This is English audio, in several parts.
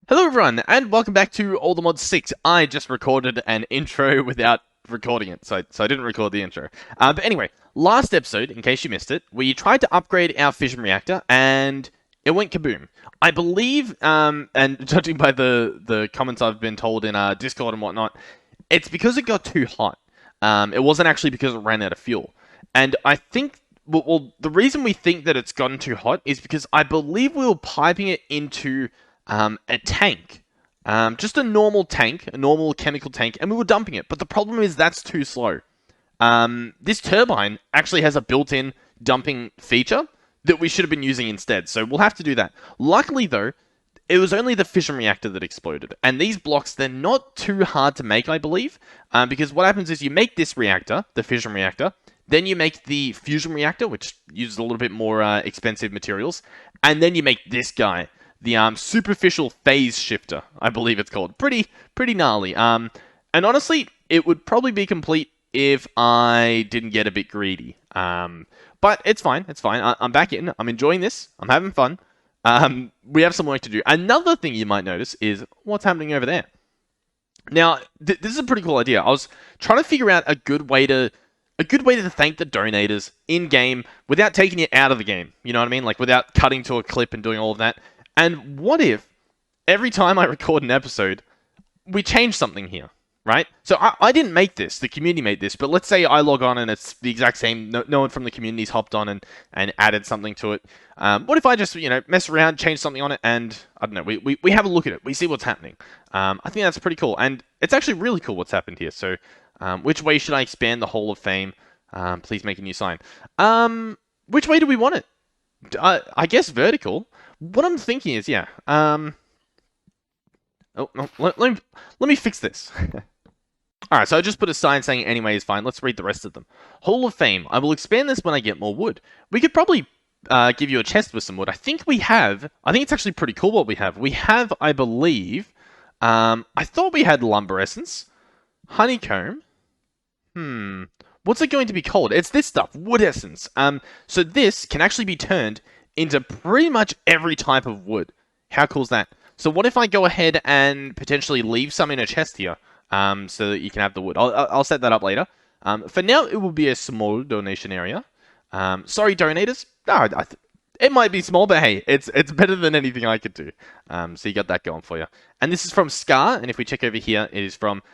Hello everyone, and welcome back to All the Mods 6. I just recorded an intro without recording it, so I didn't record the intro. But anyway, last episode, in case you missed it, we tried to upgrade our fission reactor, and it went kaboom. I believe, and judging by the comments I've been told in Discord and whatnot, it's because it got too hot. It wasn't actually because it ran out of fuel. And I think, well, the reason we think that it's gotten too hot is because I believe we were piping it into a tank. Just a normal tank, a normal chemical tank, and we were dumping it. But the problem is that's too slow. This turbine actually has a built-in dumping feature that we should have been using instead. So we'll have to do that. Luckily, though, it was only the fission reactor that exploded. And these blocks, they're not too hard to make, I believe. Because what happens is you make this reactor, the fission reactor, then you make the fusion reactor, which uses a little bit more expensive materials, and then you make this guy, the superficial phase shifter, I believe it's called. Pretty gnarly. And honestly, it would probably be complete if I didn't get a bit greedy. But it's fine. It's fine. I'm back in. I'm enjoying this. I'm having fun. We have some work to do. Another thing you might notice is what's happening over there. Now, this is a pretty cool idea. I was trying to figure out a good way to thank the donators in game without taking it out of the game. You know what I mean? Like without cutting to a clip and doing all of that. And what if every time I record an episode, we change something here, right? So I didn't make this. The community made this. But let's say I log on and it's the exact same. No one from the community's hopped on and added something to it. What if I just, mess around, change something on it, and, I don't know, we have a look at it. We see what's happening. I think that's pretty cool. And it's actually really cool what's happened here. So which way should I expand the Hall of Fame? Please make a new sign. Which way do we want it? I guess vertical. What I'm thinking is, yeah. Oh, no, let me fix this. Alright, so I just put a sign saying anyway is fine. Let's read the rest of them. Hall of Fame. I will expand this when I get more wood. We could probably give you a chest with some wood. I think it's actually pretty cool what we have. We have, I believe, I thought we had lumber essence, honeycomb. What's it going to be called? It's this stuff, wood essence. So this can actually be turned into pretty much every type of wood. How cool is that? So what if I go ahead and potentially leave some in a chest here, so that you can have the wood? I'll set that up later. For now, it will be a small donation area. Sorry, donators. No, it might be small, but hey, it's better than anything I could do. So you got that going for you. And this is from Scar, and if we check over here, it is from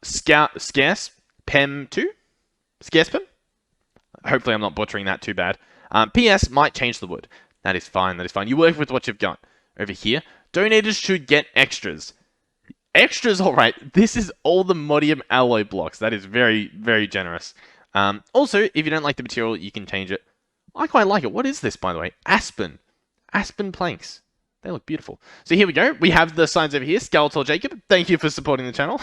Scarce Pem 2? Scarce Pem? Hopefully I'm not butchering that too bad. PS, might change the wood. That is fine, that is fine. You work with what you've got. Over here, donators should get extras. Extras, alright. This is Allthemodium alloy blocks. That is very, very generous. Also, if you don't like the material, you can change it. I quite like it. What is this, by the way? Aspen. Aspen planks. They look beautiful. So here we go. We have the signs over here. Skeletal Jacob, thank you for supporting the channel.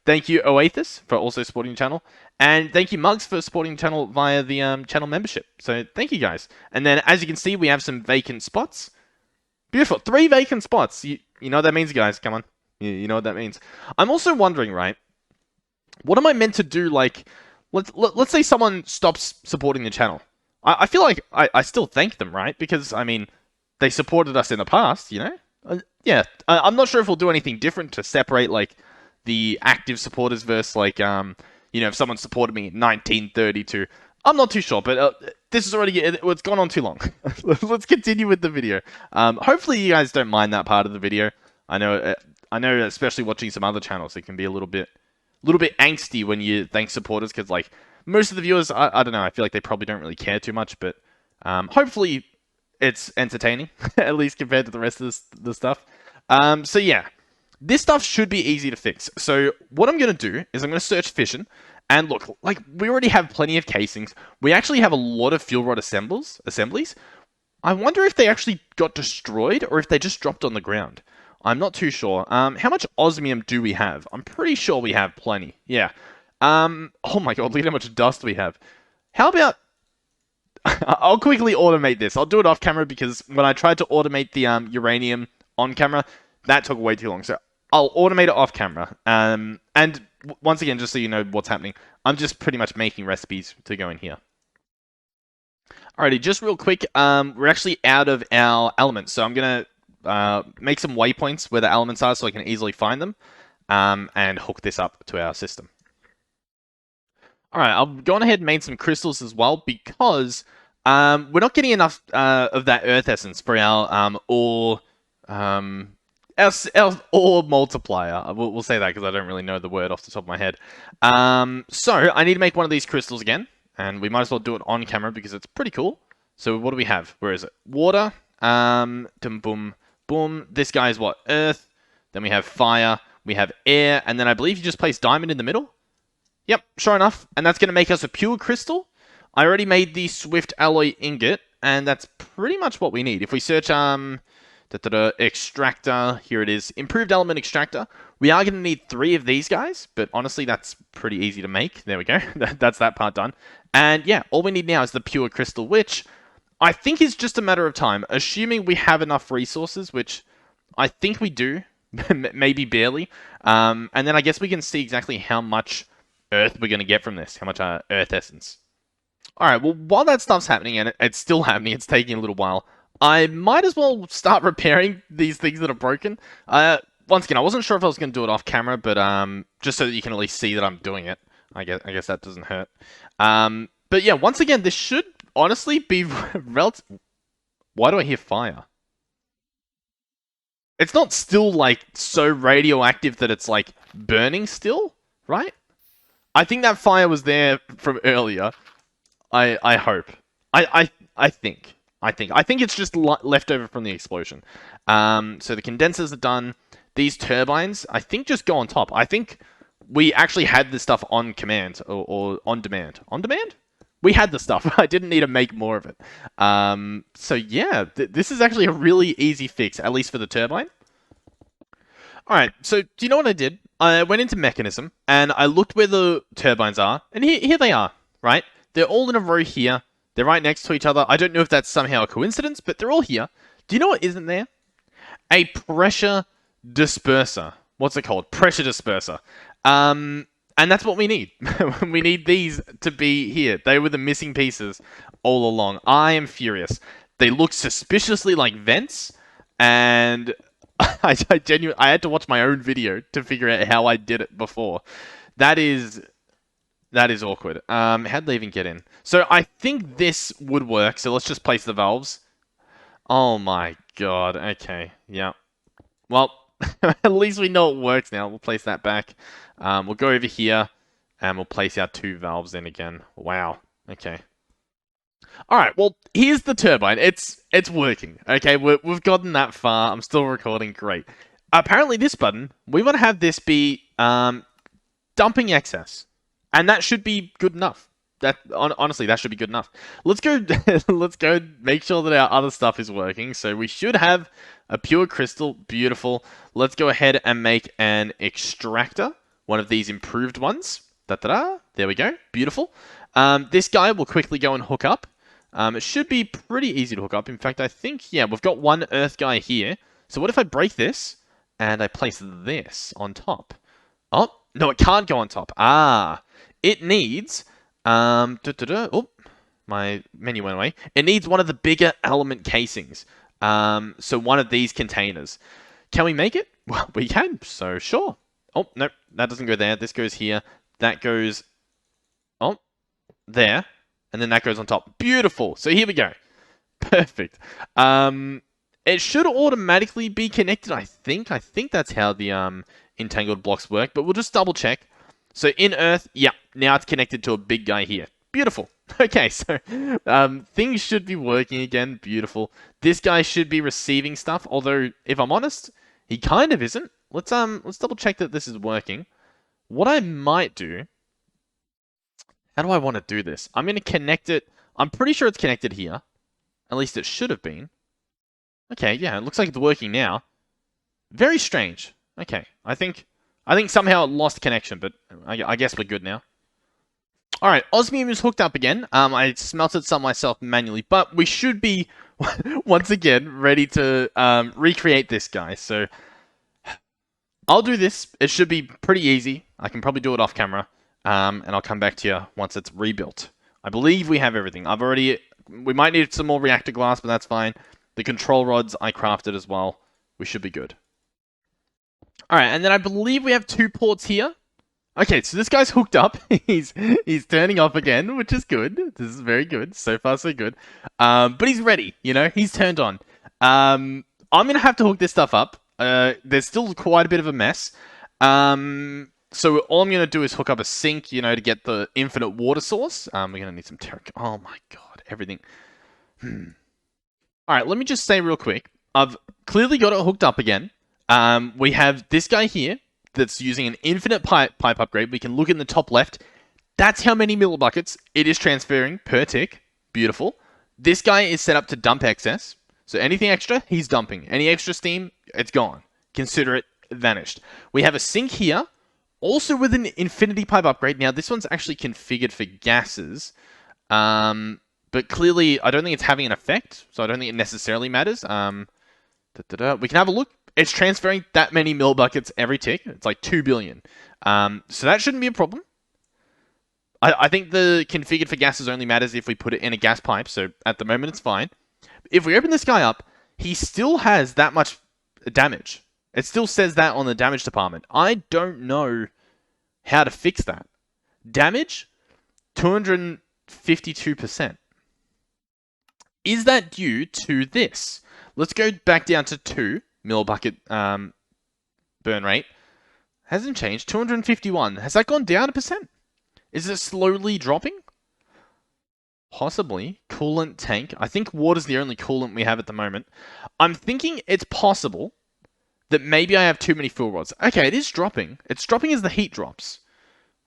Thank you, Oathis, for also supporting the channel. And thank you, Mugs, for supporting the channel via the channel membership. So thank you, guys. And then, as you can see, we have some vacant spots. Beautiful. 3 vacant spots. You know what that means, guys. Come on. You know what that means. I'm also wondering, right? What am I meant to do, like... Let's say someone stops supporting the channel. I feel like I still thank them, right? Because, I mean... They supported us in the past, you know? Yeah, I'm not sure if we'll do anything different to separate, like, the active supporters versus, like, if someone supported me in 1932. I'm not too sure, but this is already... It's gone on too long. Let's continue with the video. Hopefully you guys don't mind that part of the video. I know, especially watching some other channels, it can be a little bit angsty when you thank supporters, because, like, most of the viewers, I don't know, I feel like they probably don't really care too much, but hopefully... It's entertaining, at least compared to the rest of the stuff. So yeah, this stuff should be easy to fix. So what I'm going to do is I'm going to search fission. And look, like, we already have plenty of casings. We actually have a lot of fuel rod assemblies. I wonder if they actually got destroyed or if they just dropped on the ground. I'm not too sure. How much osmium do we have? I'm pretty sure we have plenty. Yeah. Oh my god, look at how much dust we have. How about... I'll quickly automate this. I'll do it off camera because when I tried to automate the uranium on camera, that took way too long. So I'll automate it off camera. And once again, just so you know what's happening, I'm just pretty much making recipes to go in here. Alrighty, just real quick, we're actually out of our elements. So I'm going to make some waypoints where the elements are so I can easily find them, and hook this up to our system. Alright, I've gone ahead and made some crystals as well because we're not getting enough of that earth essence for our ore, our ore multiplier. We'll say that because I don't really know the word off the top of my head. So I need to make one of these crystals again, and we might as well do it on camera because it's pretty cool. So what do we have? Where is it? Water. Boom, boom. This guy is what? Earth. Then we have fire. We have air, and then I believe you just place diamond in the middle. Yep, sure enough. And that's going to make us a pure crystal. I already made the Swift Alloy Ingot, and that's pretty much what we need. If we search extractor, here it is, improved element extractor, we are going to need 3 of these guys, but honestly, that's pretty easy to make. There we go. That's that part done. And yeah, all we need now is the pure crystal, which I think is just a matter of time, assuming we have enough resources, which I think we do, maybe barely. And then I guess we can see exactly how much earth we're going to get from this, how much earth essence. Alright, well, while that stuff's happening, and it's still happening, it's taking a little while, I might as well start repairing these things that are broken. Once again, I wasn't sure if I was going to do it off camera, but just so that you can at least see that I'm doing it. I guess that doesn't hurt. But yeah, once again, this should honestly be relative. Why do I hear fire? It's not still, like, so radioactive that it's, like, burning still, right? I think that fire was there from earlier. I hope. I think. I think it's just left over from the explosion. So the condensers are done. These turbines, I think, just go on top. I think we actually had this stuff on command or on demand. On demand? We had the stuff. I didn't need to make more of it. So yeah, this is actually a really easy fix, at least for the turbine. Alright, so do you know what I did? I went into mechanism, and I looked where the turbines are, and here they are, right? They're all in a row here. They're right next to each other. I don't know if that's somehow a coincidence, but they're all here. Do you know what isn't there? A pressure disperser. What's it called? Pressure disperser. And that's what we need. We need these to be here. They were the missing pieces all along. I am furious. They look suspiciously like vents, and I had to watch my own video to figure out how I did it before. That is awkward. How'd they even get in? So I think this would work. So let's just place the valves. Oh my god. Okay. Yeah. Well, at least we know it works now. We'll place that back. We'll go over here and we'll place our 2 valves in again. Wow. Okay. Alright, well, here's the turbine. It's working. Okay, we've gotten that far. I'm still recording. Great. Apparently, this button, we want to have this be dumping excess. And that should be good enough. Honestly, that should be good enough. Let's go let's go make sure that our other stuff is working. So we should have a pure crystal. Beautiful. Let's go ahead and make an extractor. One of these improved ones. Da-da-da. There we go. Beautiful. This guy will quickly go and hook up. It should be pretty easy to hook up. In fact, I think, yeah, we've got one earth guy here. So what if I break this and I place this on top? Oh, no, it can't go on top. Ah, it needs, oh, my menu went away. It needs one of the bigger element casings. So one of these containers. Can we make it? Well, we can, so sure. Oh, no, that doesn't go there. This goes here. That goes, oh, there. And then that goes on top. Beautiful. So here we go. Perfect. It should automatically be connected, I think. I think that's how the entangled blocks work, but we'll just double check. So in Earth, yeah, now it's connected to a big guy here. Beautiful. Okay, so things should be working again. Beautiful. This guy should be receiving stuff, although if I'm honest, he kind of isn't. Let's double check that this is working. What I might do, how do I want to do this? I'm going to connect it. I'm pretty sure it's connected here. At least it should have been. Okay, yeah, it looks like it's working now. Very strange. Okay, I think somehow it lost connection, but I guess we're good now. Alright, osmium is hooked up again. I smelted some myself manually, but we should be, once again, ready to recreate this guy. So, I'll do this. It should be pretty easy. I can probably do it off camera. And I'll come back to you once it's rebuilt. I believe we have everything. We might need some more reactor glass, but that's fine. The control rods I crafted as well. We should be good. Alright, and then I believe we have 2 ports here. Okay, so this guy's hooked up. he's turning off again, which is good. This is very good. So far, so good. But he's ready, you know? He's turned on. I'm going to have to hook this stuff up. There's still quite a bit of a mess. So all I'm going to do is hook up a sink, you know, to get the infinite water source. We're going to need some oh my god, everything. Alright, let me just say real quick. I've clearly got it hooked up again. We have this guy here that's using an infinite pipe upgrade. We can look in the top left. That's how many millibuckets it is transferring per tick. Beautiful. This guy is set up to dump excess. So anything extra, he's dumping. Any extra steam, it's gone. Consider it vanished. We have a sink here, also with an infinity pipe upgrade. Now, this one's actually configured for gases. But clearly, I don't think it's having an effect. So I don't think it necessarily matters. We can have a look. It's transferring that many millibuckets every tick. It's like 2 billion. So that shouldn't be a problem. I think the configured for gases only matters if we put it in a gas pipe. So at the moment, it's fine. If we open this guy up, he still has that much damage. It still says that on the damage department. I don't know how to fix that. Damage, 252%. Is that due to this? Let's go back down to 2 millibucket burn rate. Hasn't changed. 251. Has that gone down a percent? Is it slowly dropping? Possibly. Coolant tank. I think water's the only coolant we have at the moment. I'm thinking it's possible that maybe I have too many fuel rods. Okay, it is dropping. It's dropping as the heat drops.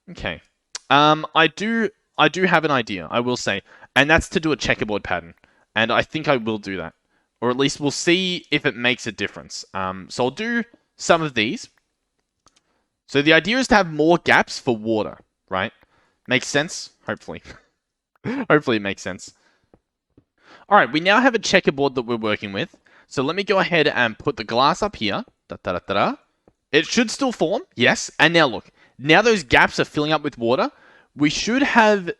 Okay. I do have an idea, I will say. And that's to do a checkerboard pattern. And I think I will do that. Or at least we'll see if it makes a difference. So I'll do some of these. So the idea is to have more gaps for water, right? Makes sense? Hopefully. Hopefully it makes sense. Alright, we now have a checkerboard that we're working with. So let me go ahead and put the glass up here. It should still form, yes. And now look, now those gaps are filling up with water. We should have,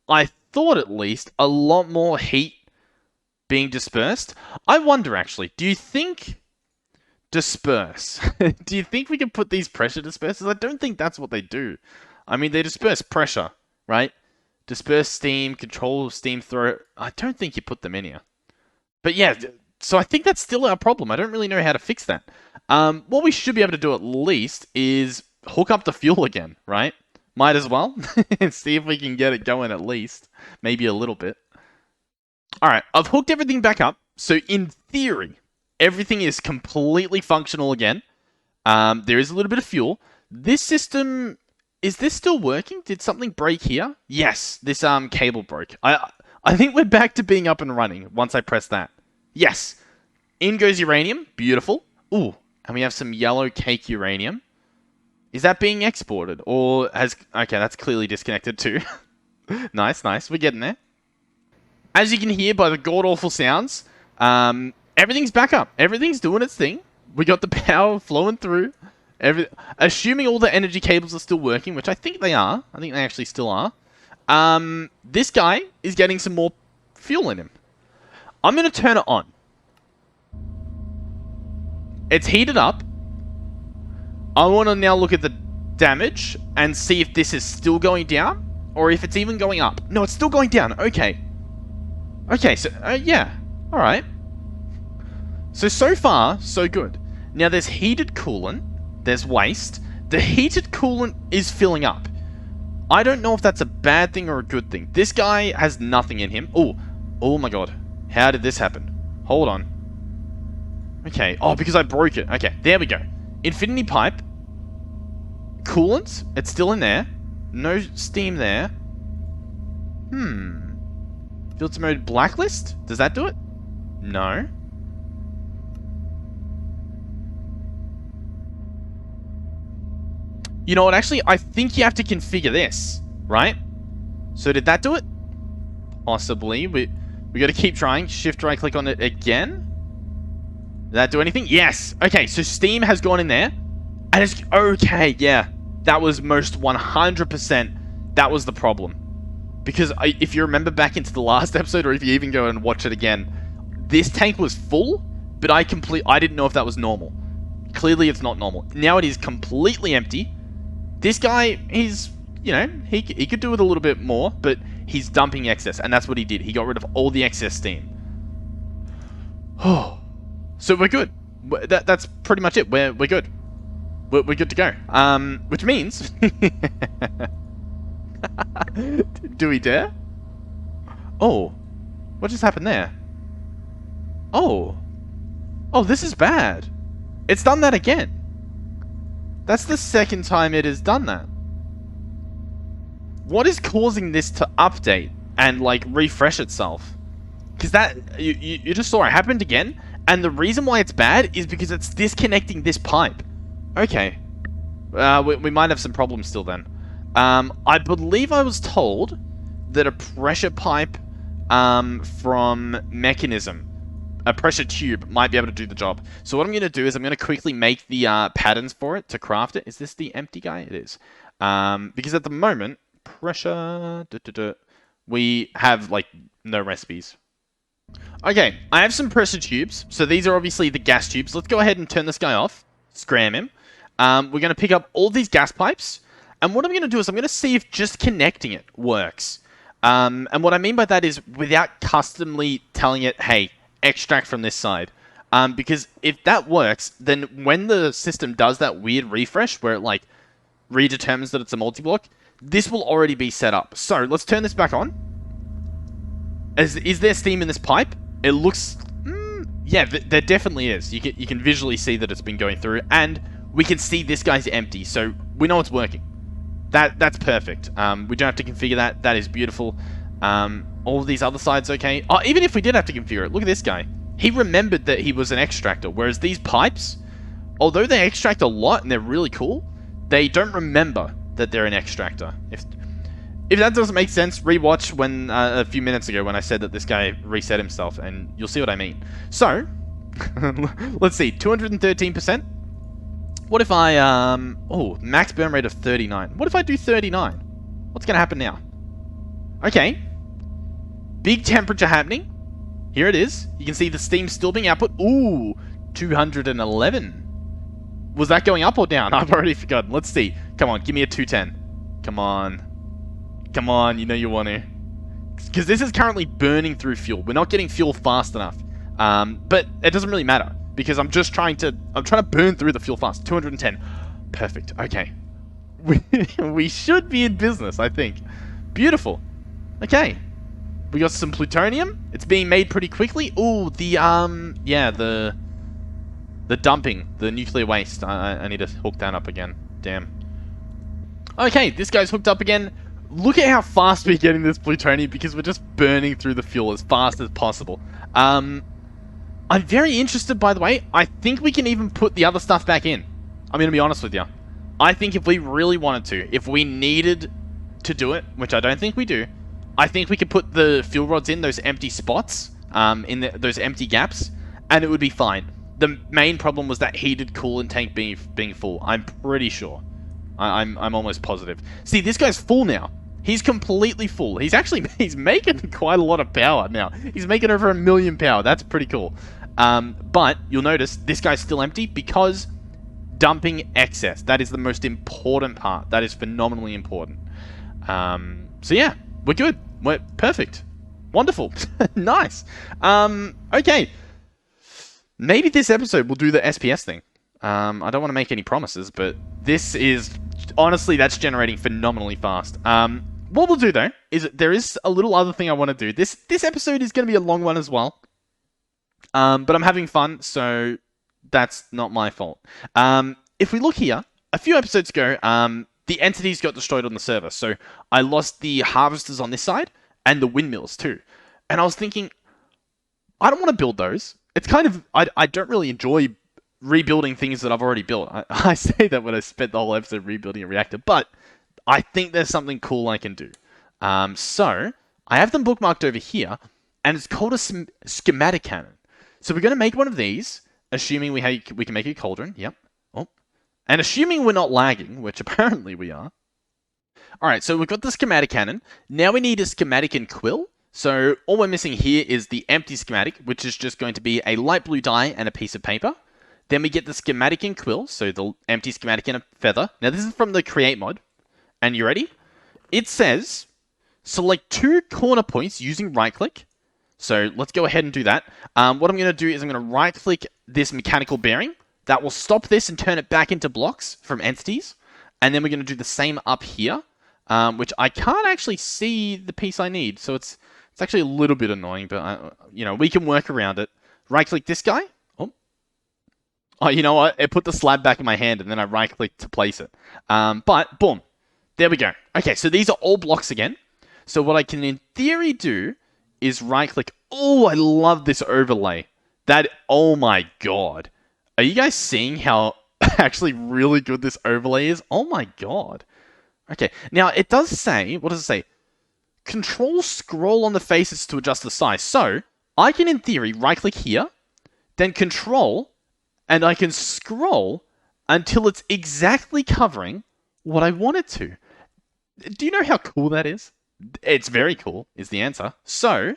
I thought at least, a lot more heat being dispersed. I wonder actually, do you think disperse? Do you think we can put these pressure dispersers? I don't think that's what they do. I mean, they disperse pressure, right? Disperse steam, control steam throw. I don't think you put them in here. But yeah, so I think that's still our problem. I don't really know how to fix that. What we should be able to do at least is hook up the fuel again, right? Might as well. And see if we can get it going at least. Maybe a little bit. Alright, I've hooked everything back up. So in theory, everything is completely functional again. There is a little bit of fuel. This system... Is this still working? Did something break here? Yes, this cable broke. I think we're back to being up and running once I press that. Yes. In goes uranium. Beautiful. Ooh, and we have some yellow cake uranium. Is that being exported? Or has... Okay, that's clearly disconnected too. Nice, nice. We're getting there. As you can hear by the god-awful sounds, everything's back up. Everything's doing its thing. We got the power flowing through. Assuming all the energy cables are still working, which I think they are. I think they actually still are. This guy is getting some more fuel in him. I'm going to turn it on. It's heated up. I want to now look at the damage and see if this is still going down or if it's even going up. No, it's still going down. Okay. Okay, so, yeah. Alright. So far, so good. Now, there's heated coolant. There's waste. The heated coolant is filling up. I don't know if that's a bad thing or a good thing. This guy has nothing in him. Oh my god. How did this happen? Hold on. Okay. Oh, because I broke it. Okay, there we go. Infinity pipe. Coolant. It's still in there. No steam there. Filter mode blacklist? Does that do it? No. You know what, actually, I think you have to configure this, right? So did that do it? Possibly. We got to keep trying. Shift right click on it again. Did that do anything? Yes. Okay, so steam has gone in there. And it's... Okay, yeah. That was most 100%. That was the problem. Because if you remember back into the last episode, or if you even go and watch it again, this tank was full, but I didn't know if that was normal. Clearly it's not normal. Now it is completely empty. This guy, he's, you know, he could do with a little bit more, but he's dumping excess, and that's what he did. He got rid of all the excess steam. Oh, so we're good. That's pretty much it. We're good. We're good to go. Which means, do we dare? Oh, what just happened there? Oh, this is bad. It's done that again. That's the second time it has done that. What is causing this to update and like refresh itself? Because that you just saw it happened again, and the reason why it's bad is because it's disconnecting this pipe. Okay, we might have some problems still then. I believe I was told that a pressure pipe from mechanism, a pressure tube, might be able to do the job. So what I'm going to do is I'm going to quickly make the patterns for it to craft it. Is this the empty guy? It is. Because at the moment, pressure, we have like no recipes. Okay, I have some pressure tubes. So these are obviously the gas tubes. Let's go ahead and turn this guy off. Scram him. We're going to pick up all these gas pipes. And what I'm going to do is I'm going to see if just connecting it works. And what I mean by that is without customly telling it, hey, extract from this side. Because if that works, then when the system does that weird refresh where it like redetermines that it's a multi-block, this will already be set up. So let's turn this back on. Is there steam in this pipe? It looks... yeah, there definitely is. You can visually see that it's been going through, and we can see this guy's empty, so we know it's working. That's perfect. We don't have to configure that. That is beautiful. All of these other sides okay. Oh, even if we did have to configure it, look at this guy. He remembered that he was an extractor, whereas these pipes, although they extract a lot and they're really cool, they don't remember that they're an extractor. If that doesn't make sense, rewatch when a few minutes ago when I said that this guy reset himself, and you'll see what I mean. So, let's see, 213%. What if I, oh, max burn rate of 39. What if I do 39? What's going to happen now? Okay. Big temperature happening. Here it is. You can see the steam still being output. Ooh, 211. Was that going up or down? I've already forgotten. Let's see. Come on, give me a 210. Come on. Come on, you know you want to. Because this is currently burning through fuel. We're not getting fuel fast enough. But it doesn't really matter. Because I'm trying to burn through the fuel fast. 210. Perfect. Okay. We should be in business, I think. Beautiful. Okay. We got some plutonium. It's being made pretty quickly. Ooh, yeah, the dumping, the nuclear waste. I need to hook that up again. Damn. Okay, this guy's hooked up again. Look at how fast we're getting this plutonium because we're just burning through the fuel as fast as possible. I'm very interested, by the way. I think we can even put the other stuff back in. I'm going to be honest with you. I think if we really wanted to, if we needed to do it, which I don't think we do, I think we could put the fuel rods in those empty spots, those empty gaps, and it would be fine. The main problem was that heated coolant tank being full. I'm pretty sure. I'm almost positive. See, this guy's full now. He's completely full. He's making quite a lot of power now. He's making over 1 million power. That's pretty cool. But you'll notice this guy's still empty because dumping excess. That is the most important part. That is phenomenally important. So yeah, we're good. We're perfect. Wonderful. Nice. Okay. Maybe this episode will do the SPS thing. I don't want to make any promises, but this is... Honestly, that's generating phenomenally fast. What we'll do, though, is there is a little other thing I want to do. This episode is going to be a long one as well. But I'm having fun, so that's not my fault. If we look here, a few episodes ago, the entities got destroyed on the server. So I lost the harvesters on this side and the windmills too. And I was thinking, I don't want to build those. It's kind of... I don't really enjoy rebuilding things that I've already built. I say that when I spent the whole episode rebuilding a reactor, but I think there's something cool I can do. So I have them bookmarked over here, and it's called a schematic cannon. So we're going to make one of these, assuming we can make a cauldron. Yep. Oh. And assuming we're not lagging, which apparently we are. All right, so we've got the schematic cannon. Now we need a schematic and quill. So all we're missing here is the empty schematic, which is just going to be a light blue dye and a piece of paper. Then we get the schematic in quill, so the empty schematic in a feather. Now this is from the create mod. And you ready? It says, select 2 corner points using right click. So let's go ahead and do that. What I'm going to do is I'm going to right click this mechanical bearing. That will stop this and turn it back into blocks from entities. And then we're going to do the same up here, which I can't actually see the piece I need. So it's actually a little bit annoying, but we can work around it. Right click this guy. Oh, you know what? It put the slab back in my hand and then I right clicked to place it. But boom. There we go. Okay, so these are all blocks again. So what I can in theory do is right click. Oh, I love this overlay. Oh my god. Are you guys seeing how actually really good this overlay is? Oh my god. Okay, now it does say, what does it say? Control scroll on the faces to adjust the size. So I can in theory right click here, then control, and I can scroll until it's exactly covering what I want it to. Do you know how cool that is? It's very cool, is the answer. So,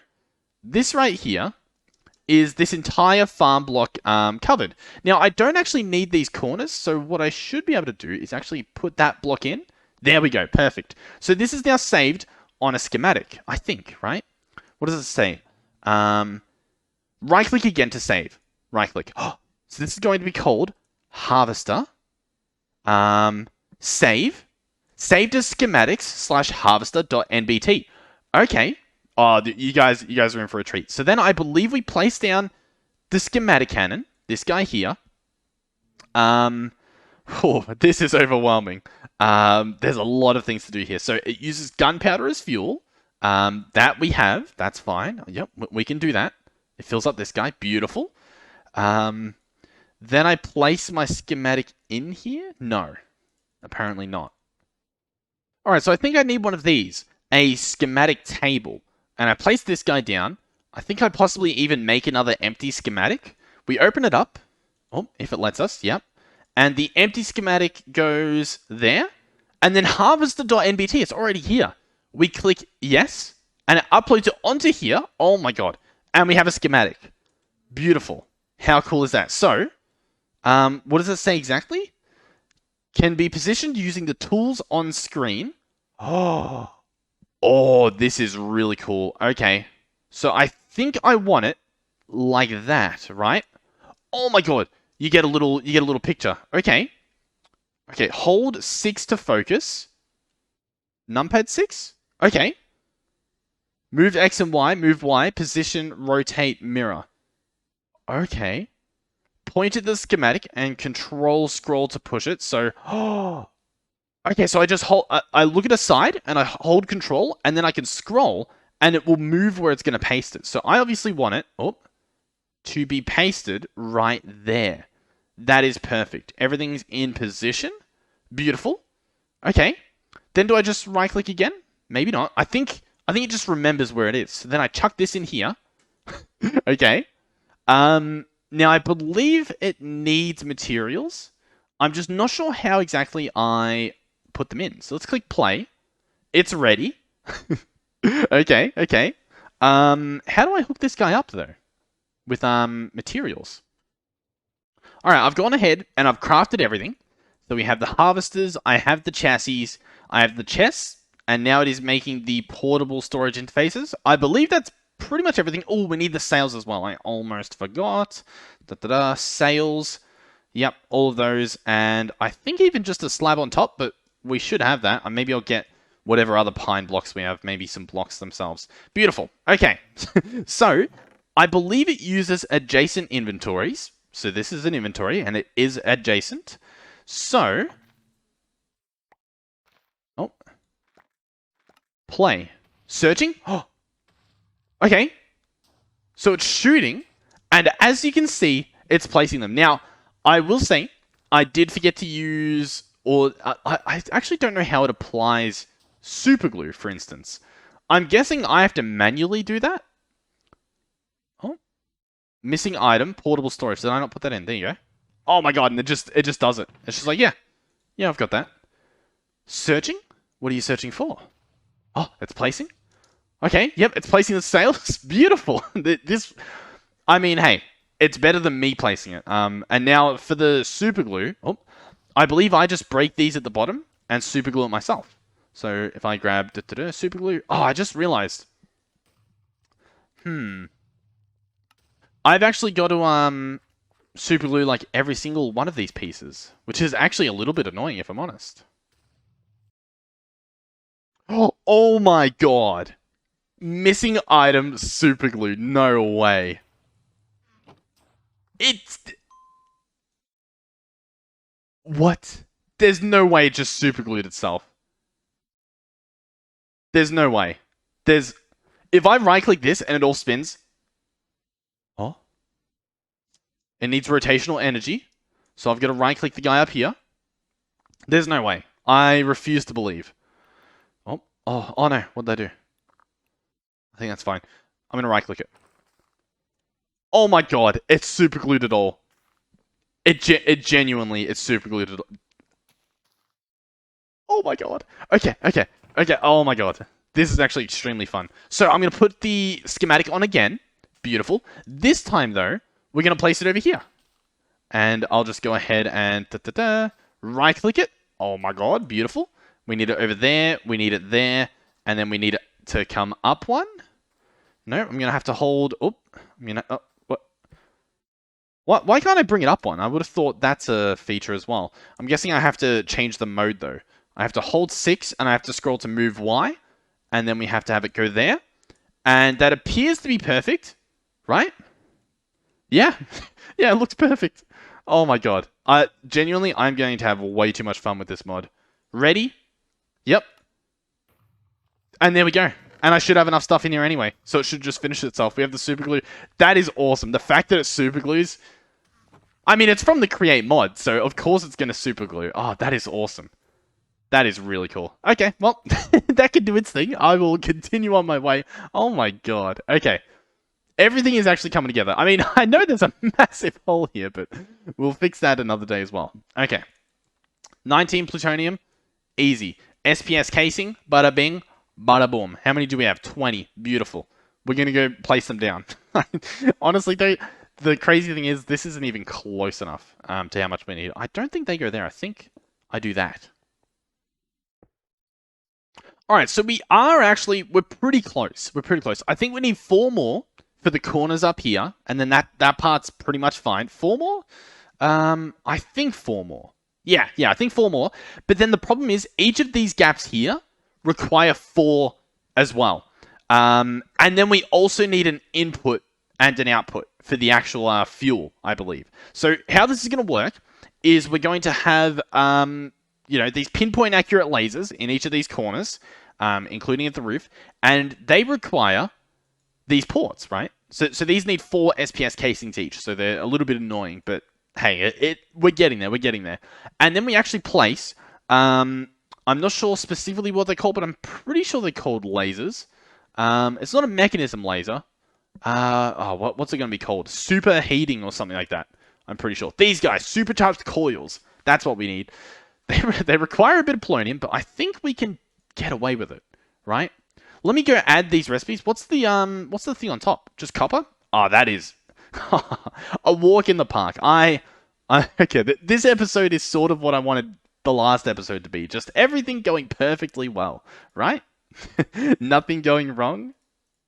this right here is this entire farm block covered. Now, I don't actually need these corners, so what I should be able to do is actually put that block in. There we go, perfect. So this is now saved on a schematic, I think, right? What does it say? Right-click again to save. Right-click. Oh, so this is going to be called Harvester. Save. Saved as schematics / harvester.nbt. Okay. Oh, you guys are in for a treat. So then I believe we place down the schematic cannon. This guy here. Oh, this is overwhelming. There's a lot of things to do here. So it uses gunpowder as fuel. That we have. That's fine. Yep, we can do that. It fills up this guy. Beautiful. Then I place my schematic in here? No. Apparently not. Alright, so I think I need one of these. A schematic table. And I place this guy down. I think I'd possibly even make another empty schematic. We open it up. Oh, if it lets us. Yep. And the empty schematic goes there. And then harvester.nbt. It's already here. We click yes. And it uploads it onto here. Oh my god. And we have a schematic. Beautiful. How cool is that? So, what does it say exactly? Can be positioned using the tools on screen. Oh, this is really cool. Okay. So I think I want it like that, right? Oh my god. You get a little picture. Okay. Okay, hold 6 to focus. Numpad 6? Okay. Move X and Y, move Y, position, rotate, mirror. Okay. Point at the schematic and control scroll to push it. So, okay, so I just hold, I look at a side and I hold control and then I can scroll and it will move where it's going to paste it. So I obviously want it to be pasted right there. That is perfect. Everything's in position. Beautiful. Okay. Then do I just right click again? Maybe not. I think it just remembers where it is. So then I chuck this in here. Okay. Now I believe it needs materials. I'm just not sure how exactly I put them in. So let's click play. It's ready. Okay. How do I hook this guy up though? With materials. Alright, I've gone ahead and I've crafted everything. So we have the harvesters, I have the chassis, I have the chests, and now it is making the portable storage interfaces. I believe that's pretty much everything. Oh, we need the sails as well. I almost forgot. Sails. Yep, all of those. And I think even just a slab on top, but we should have that. Maybe I'll get whatever other pine blocks we have. Maybe some blocks themselves. Beautiful. Okay. So, I believe it uses adjacent inventories. So this is an inventory, and it is adjacent. So, play. Searching? Oh, okay. So it's shooting, and as you can see, it's placing them. Now, I will say, I did forget to use, or I actually don't know how it applies super glue, for instance. I'm guessing I have to manually do that. Oh, missing item, portable storage. Did I not put that in? There you go. Oh my god, and it just does it. It's just like, yeah, I've got that. Searching? What are you searching for? Oh, it's placing? Okay, yep, it's placing the sails. Beautiful. This, I mean, hey, it's better than me placing it. And now for the super glue, oh, I believe I just break these at the bottom and super glue it myself. So if I grab super glue, oh, I just realized. I've actually got to super glue like every single one of these pieces, which is actually a little bit annoying if I'm honest. Oh my god. Missing item super glue. No way. It's... What? There's no way it just super glued itself. There's no way. There's... If I right click this and it all spins... Oh? It needs rotational energy. So I've got to right click the guy up here. There's no way. I refuse to believe. Oh no. What did I do? I think that's fine. I'm going to right click it. Oh my god. It's super glued it all. It genuinely, it's super glued it all. Oh my god. Okay. Oh my god. This is actually extremely fun. So I'm going to put the schematic on again. Beautiful. This time, though, we're going to place it over here. And I'll just go ahead and right-click it. Oh my god, beautiful. We need it over there. We need it there. And then we need it to come up one. No, I'm going to have to hold... Oh, I'm going to... Oh, what? Why can't I bring it up one? I would have thought that's a feature as well. I'm guessing I have to change the mode, though. I have to hold 6, and I have to scroll to move Y. And then we have to have it go there. And that appears to be perfect. Right? Yeah. Yeah, it looks perfect. Oh my god. Genuinely, I'm going to have way too much fun with this mod. Ready? Yep. And there we go. And I should have enough stuff in here anyway. So it should just finish itself. We have the super glue. That is awesome. The fact that it super glues... I mean, it's from the create mod, so of course it's going to super glue. Oh, that is awesome. That is really cool. Okay, well, that can do its thing. I will continue on my way. Oh my god. Okay. Everything is actually coming together. I mean, I know there's a massive hole here, but we'll fix that another day as well. Okay. 19 plutonium. Easy. SPS casing. Bada bing. Bada boom. How many do we have? 20. Beautiful. We're going to go place them down. Honestly, though, the crazy thing is this isn't even close enough to how much we need. I don't think they go there. I think I do that. Alright, so we're pretty close. We're pretty close. I think we need 4 more for the corners up here, and then that part's pretty much fine. 4 more? I think 4 more. Yeah, I think 4 more. But then the problem is, each of these gaps here require 4 as well. And then we also need an input and an output for the actual fuel, I believe. So how this is going to work is we're going to have, these pinpoint accurate lasers in each of these corners, including at the roof, and they require these ports, right? So these need 4 SPS casings each, so they're a little bit annoying, but hey, we're getting there. And then we actually place, I'm not sure specifically what they're called, but I'm pretty sure they're called lasers. It's not a mechanism laser. What's it going to be called? Superheating or something like that. I'm pretty sure. These guys, supercharged coils. That's what we need. They require a bit of polonium, but I think we can get away with it, right? Let me go add these recipes. What's the thing on top? Just copper? Oh, that is a walk in the park. Okay, this episode is sort of what I wanted the last episode to be. Just everything going perfectly well, right? Nothing going wrong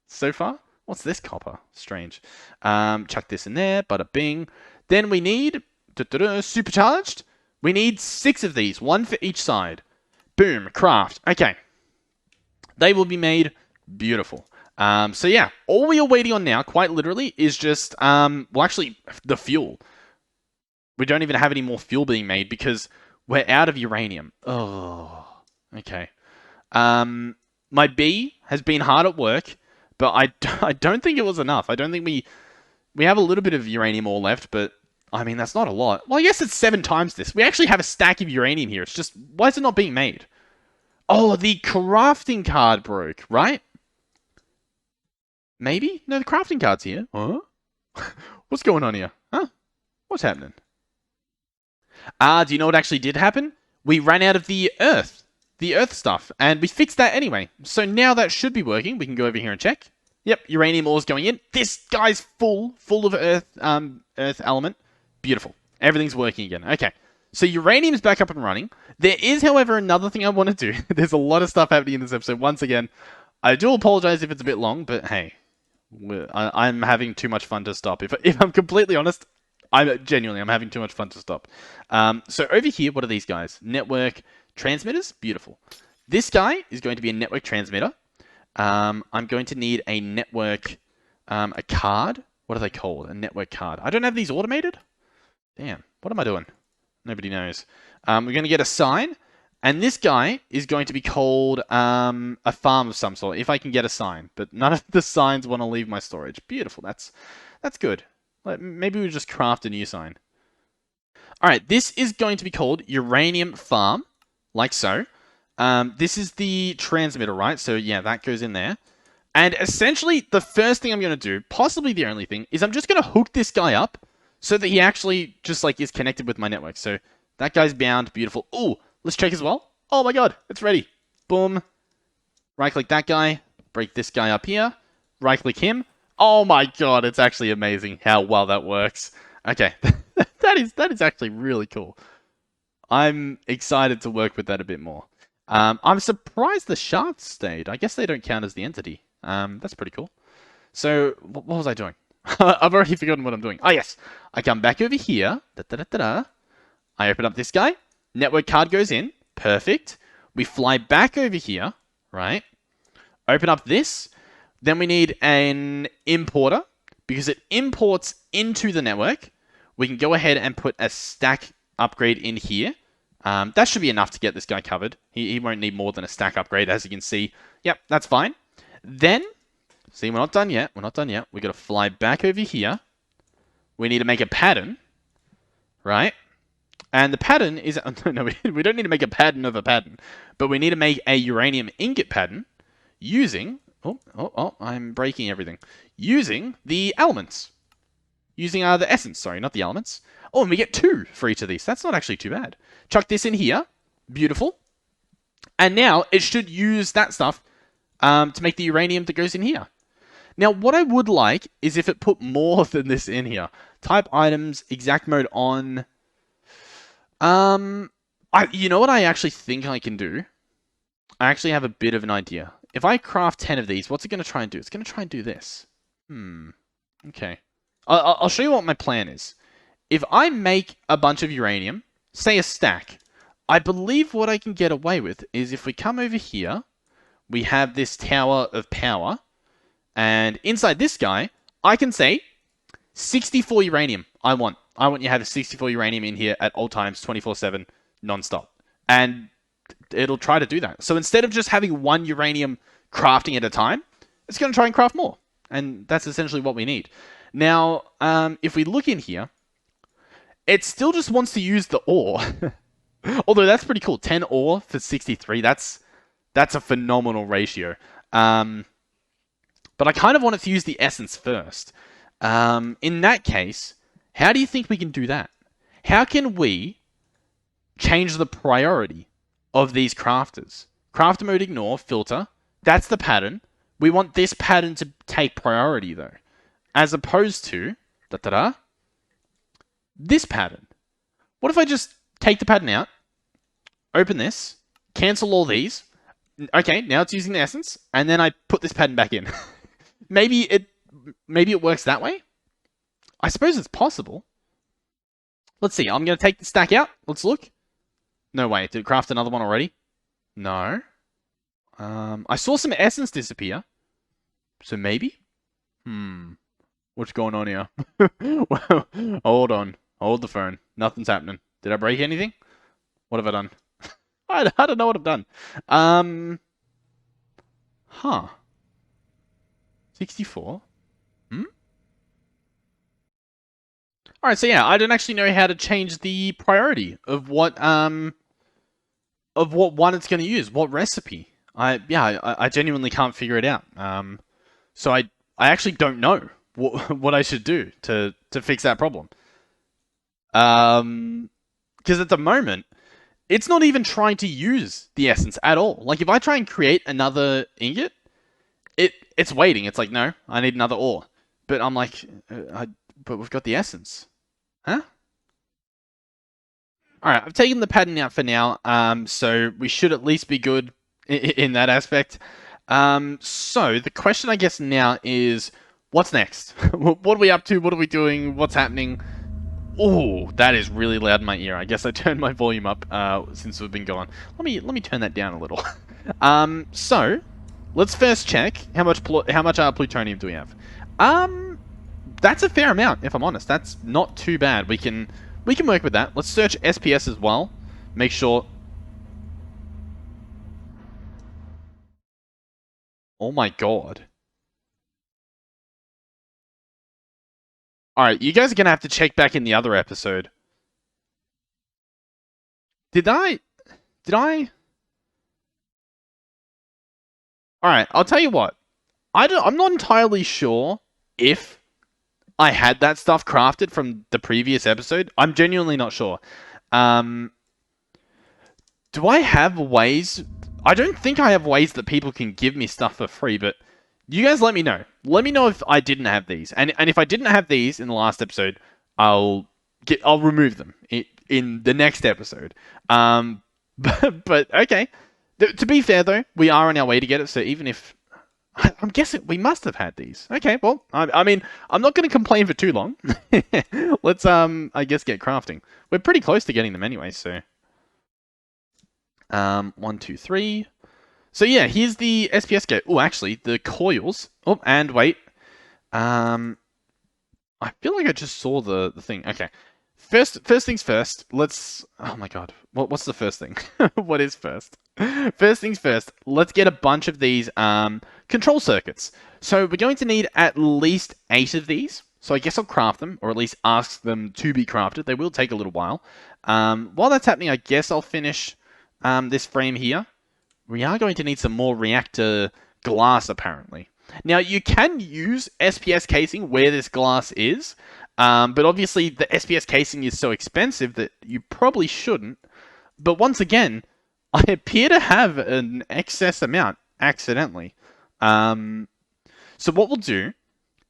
so far. What's this copper? Strange. Chuck this in there. Bada bing. Then we need supercharged. We need 6 of these, 1 for each side. Boom, craft. Okay. They will be made beautiful. So yeah, all we are waiting on now, quite literally, is just, the fuel. We don't even have any more fuel being made because we're out of uranium. Oh, okay. My bee has been hard at work, but I don't think it was enough. I don't think we have a little bit of uranium ore left, but I mean, that's not a lot. Well, I guess it's 7 times this. We actually have a stack of uranium here. It's just, why is it not being made? Oh, the crafting card broke, right? Maybe? No, the crafting card's here. Huh? What's going on here? Huh? What's happening? Do you know what actually did happen? We ran out of the earth. the Earth stuff, and we fixed that anyway. So now that should be working. We can go over here and check. Yep, uranium ore is going in. This guy's full of Earth, Earth element. Beautiful. Everything's working again. Okay, so uranium's back up and running. There is, however, another thing I want to do. There's a lot of stuff happening in this episode. Once again, I do apologize if it's a bit long, but hey, I'm having too much fun to stop. If I'm completely honest, I'm having too much fun to stop. So over here, what are these guys? Network transmitters? Beautiful. This guy is going to be a network transmitter. I'm going to need a network, a card. What are they called? A network card. I don't have these automated? Damn, what am I doing? Nobody knows. We're going to get a sign. And this guy is going to be called a farm of some sort, if I can get a sign. But none of the signs want to leave my storage. Beautiful. That's good. Maybe we just craft a new sign. All right, this is going to be called Uranium Farm, like so. This is the transmitter, right? So yeah, that goes in there. And essentially, the first thing I'm going to do, possibly the only thing, is I'm just going to hook this guy up so that he actually just like is connected with my network. So that guy's bound. Beautiful. Ooh, let's check as well. Oh my god, it's ready. Boom. Right-click that guy. Break this guy up here. Right-click him. Oh my god, it's actually amazing how well that works. Okay, that is actually really cool. I'm excited to work with that a bit more. I'm surprised the shafts stayed. I guess they don't count as the entity. That's pretty cool. So, what was I doing? I've already forgotten what I'm doing. Oh, yes. I come back over here. I open up this guy. Network card goes in. Perfect. We fly back over here, right? Open up this. Then we need an importer because it imports into the network. We can go ahead and put a stack upgrade in here. That should be enough to get this guy covered. He won't need more than a stack upgrade, as you can see. Yep, that's fine. Then, see, we're not done yet. We're not done yet. We've got to fly back over here. We need to make a pattern, right? And the pattern is... No, we don't need to make a pattern of a pattern. But we need to make a uranium ingot pattern using... Oh, I'm breaking everything. Using the elements. Using the essence, sorry, not the elements. Oh, and we get 2 for each of these. That's not actually too bad. Chuck this in here. Beautiful. And now it should use that stuff to make the uranium that goes in here. Now, what I would like is if it put more than this in here. Type items, exact mode on. You know what I actually think I can do? I actually have a bit of an idea. If I craft 10 of these, what's it going to try and do? It's going to try and do this. Okay. I'll show you what my plan is. If I make a bunch of uranium, say a stack, I believe what I can get away with is if we come over here, we have this tower of power, and inside this guy, I can say 64 uranium. I want you to have 64 uranium in here at all times, 24/7, non-stop. And it'll try to do that. So instead of just having one uranium crafting at a time, it's going to try and craft more. And that's essentially what we need. Now, if we look in here, it still just wants to use the ore. Although that's pretty cool. 10 ore for 63. That's a phenomenal ratio. But I kind of want it to use the essence first. In that case, how do you think we can do that? How can we change the priority of these crafters? Crafter mode ignore, filter. That's the pattern. We want this pattern to take priority though. As opposed to this pattern. What if I just take the pattern out, open this, cancel all these. Okay, now it's using the essence, and then I put this pattern back in. Maybe it works that way? I suppose it's possible. Let's see, I'm going to take the stack out. Let's look. No way, did it craft another one already? No. I saw some essence disappear. So maybe? What's going on here? Well, hold on. Hold the phone. Nothing's happening. Did I break anything? What have I done? I don't know what I've done. 64? Alright, so yeah, I don't actually know how to change the priority of what one it's going to use, what recipe. I genuinely can't figure it out. So I actually don't know what I should do to fix that problem. Because at the moment, it's not even trying to use the essence at all. Like, if I try and create another ingot, it's waiting. It's like, no, I need another ore. But I'm like, but we've got the essence. Huh? Alright, I've taken the pattern out for now, so we should at least be good in that aspect. So the question I guess now is, what's next? What are we up to? What are we doing? What's happening? Oh, that is really loud in my ear. I guess I turned my volume up since we've been gone. Let me turn that down a little. So let's first check how much plutonium do we have. That's a fair amount, if I'm honest. That's not too bad. We can work with that. Let's search SPS as well. Make sure. Oh my god. Alright, you guys are gonna have to check back in the other episode. Did I? Alright, I'll tell you what. I'm not entirely sure if I had that stuff crafted from the previous episode. I'm genuinely not sure. Do I have ways? I don't think I have ways that people can give me stuff for free, but you guys let me know. Let me know if I didn't have these. And if I didn't have these in the last episode, I'll remove them in the next episode. But okay. To be fair though, we are on our way to get it, so even if I'm guessing we must have had these. Okay, well, I mean, I'm not going to complain for too long. Let's, I guess, get crafting. We're pretty close to getting them anyway, so. 1, 2, 3. So yeah, here's the SPS gate. Oh, actually, the coils. Oh, and wait. I feel like I just saw the thing. Okay. First things first. Let's. Oh my god. What's the first thing? What is first? First things first. Let's get a bunch of these control circuits. So we're going to need at least 8 of these. So I guess I'll craft them, or at least ask them to be crafted. They will take a little while. While that's happening, I guess I'll finish this frame here. We are going to need some more reactor glass, apparently. Now, you can use SPS casing where this glass is, but obviously the SPS casing is so expensive that you probably shouldn't. But once again, I appear to have an excess amount accidentally. So what we'll do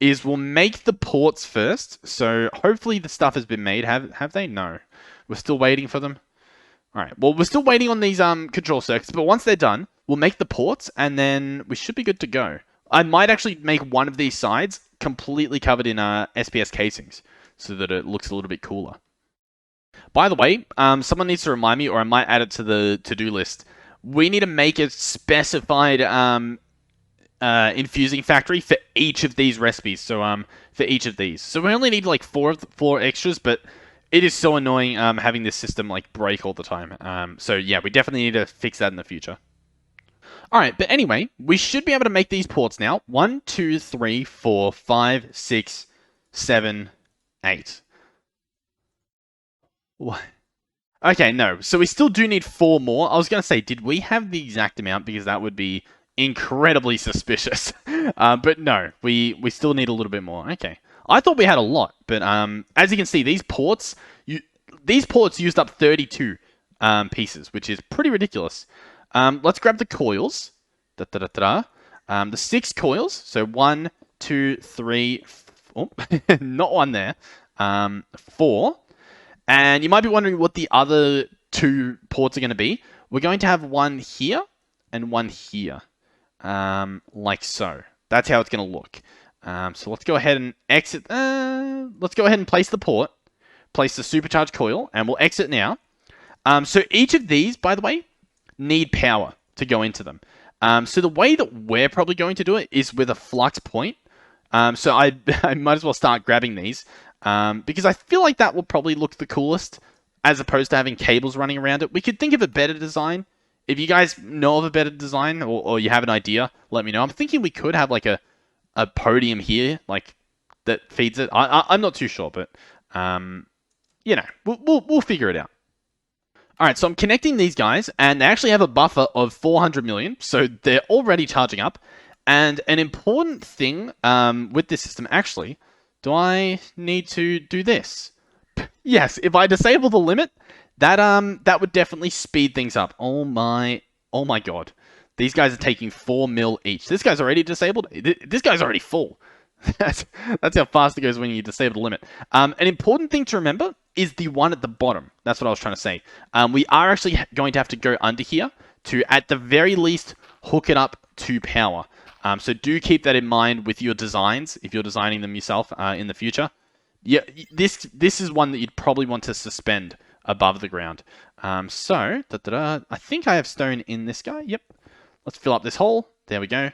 is we'll make the ports first. So hopefully the stuff has been made. Have they? No. We're still waiting for them. Alright, well, we're still waiting on these control circuits, but once they're done, we'll make the ports, and then we should be good to go. I might actually make one of these sides completely covered in SPS casings, so that it looks a little bit cooler. By the way, someone needs to remind me, or I might add it to the to-do list. We need to make a specified infusing factory for each of these recipes. So for each of these, so we only need like four extras, but it is so annoying having this system like break all the time. So yeah, we definitely need to fix that in the future. All right, but anyway, we should be able to make these ports now. 1, 2, 3, 4, 5, 6, 7, 8. What? Okay, no. So we still do need 4 more. I was going to say, did we have the exact amount? Because that would be incredibly suspicious. But no, we still need a little bit more. Okay. I thought we had a lot, but as you can see, these ports used up 32 pieces, which is pretty ridiculous. Let's grab the coils. The 6 coils. So 1, 2, 3. Oh, not one there. 4. And you might be wondering what the other 2 ports are going to be. We're going to have one here and one here, like so. That's how it's going to look. So let's go ahead and exit. Let's go ahead and place the port, place the supercharged coil, and we'll exit now. So each of these, by the way, need power to go into them. So the way that we're probably going to do it is with a flux point. So I might as well start grabbing these because I feel like that will probably look the coolest as opposed to having cables running around it. We could think of a better design. If you guys know of a better design or you have an idea, let me know. I'm thinking we could have like a podium here, like that feeds it. I'm not too sure, but you know, we'll figure it out. All right, so I'm connecting these guys, and they actually have a buffer of 400 million, so they're already charging up. And an important thing with this system, actually, do I need to do this? Yes, if I disable the limit, That would definitely speed things up. Oh my god. These guys are taking 4 mil each. This guy's already disabled. This guy's already full. That's how fast it goes when you disable the limit. An important thing to remember is the one at the bottom. That's what I was trying to say. We are actually going to have to go under here to, at the very least, hook it up to power. So do keep that in mind with your designs if you're designing them yourself in the future. Yeah, this is one that you'd probably want to suspend above the ground. I think I have stone in this guy. Yep. Let's fill up this hole. There we go.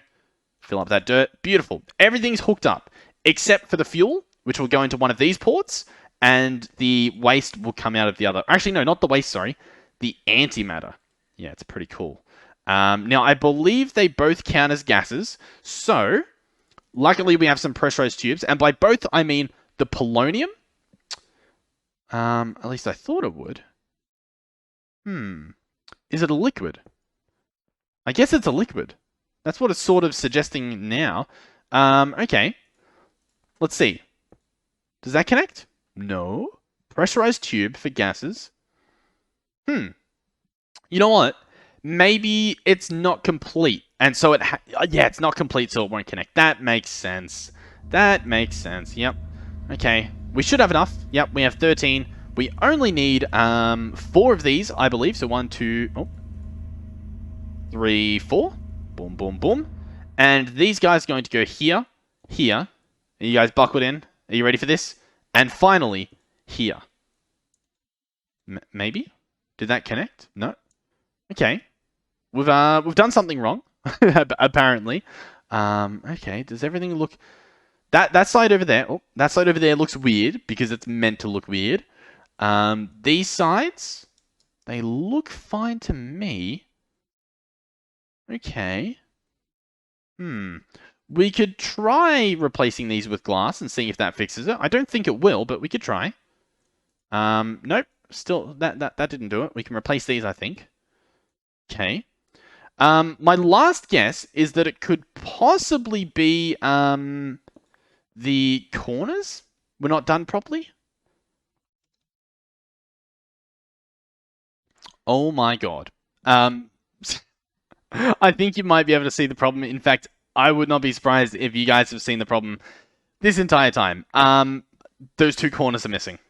Fill up that dirt. Beautiful. Everything's hooked up except for the fuel, which will go into one of these ports, and the waste will come out of the other. Actually, no, not the waste, sorry. The antimatter. Yeah, it's pretty cool. Now, I believe they both count as gases, so luckily we have some pressurized tubes, and by both, I mean the polonium. At least I thought it would. Is it a liquid? I guess it's a liquid. That's what it's sort of suggesting now. Okay. Let's see. Does that connect? No. Pressurized tube for gases. You know what? Maybe it's not complete. And so it's not complete, so it won't connect. That makes sense. That makes sense. Yep. Okay. We should have enough. Yep, we have 13. We only need 4 of these, I believe. So 1, 2, 3, 4. Boom, boom, boom. And these guys are going to go here, here. Are you guys buckled in? Are you ready for this? And finally, here. Maybe? Did that connect? No? Okay. We've done something wrong, apparently. Okay, does everything look... That side over there, that side over there looks weird because it's meant to look weird. These sides, they look fine to me. Okay. We could try replacing these with glass and seeing if that fixes it. I don't think it will, but we could try. Nope. Still, that didn't do it. We can replace these, I think. Okay. My last guess is that it could possibly be the corners were not done properly. Oh my god. I think you might be able to see the problem. In fact, I would not be surprised if you guys have seen the problem this entire time. Those 2 corners are missing.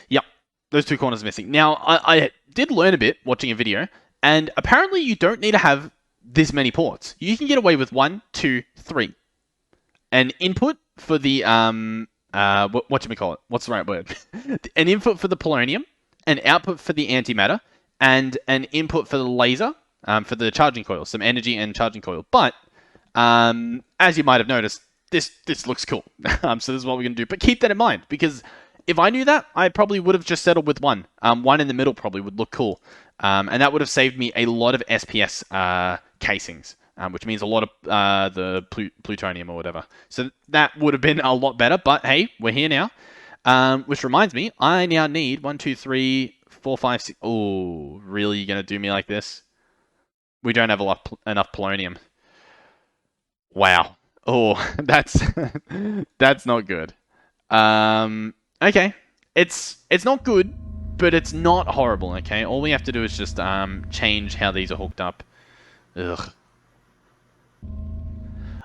Yep, those 2 corners are missing. Now, I did learn a bit watching a video, and apparently you don't need to have this many ports. You can get away with 1, 2, 3. An input for the, what should we call it? What's the right word? An input for the polonium, an output for the antimatter, and an input for the laser, for the charging coil, some energy and charging coil. But, as you might have noticed, this looks cool. So this is what we're going to do. But keep that in mind, because if I knew that, I probably would have just settled with 1. 1 in the middle probably would look cool. And that would have saved me a lot of SPS casings, which means a lot of the plutonium or whatever. So that would have been a lot better, but hey, we're here now. Which reminds me, I now need 1, 2, 3, 4, 5, 6... Oh, really? You're going to do me like this? We don't have enough polonium. Wow. Oh, that's not good. Okay. It's not good, but it's not horrible, okay? All we have to do is just change how these are hooked up. Ugh.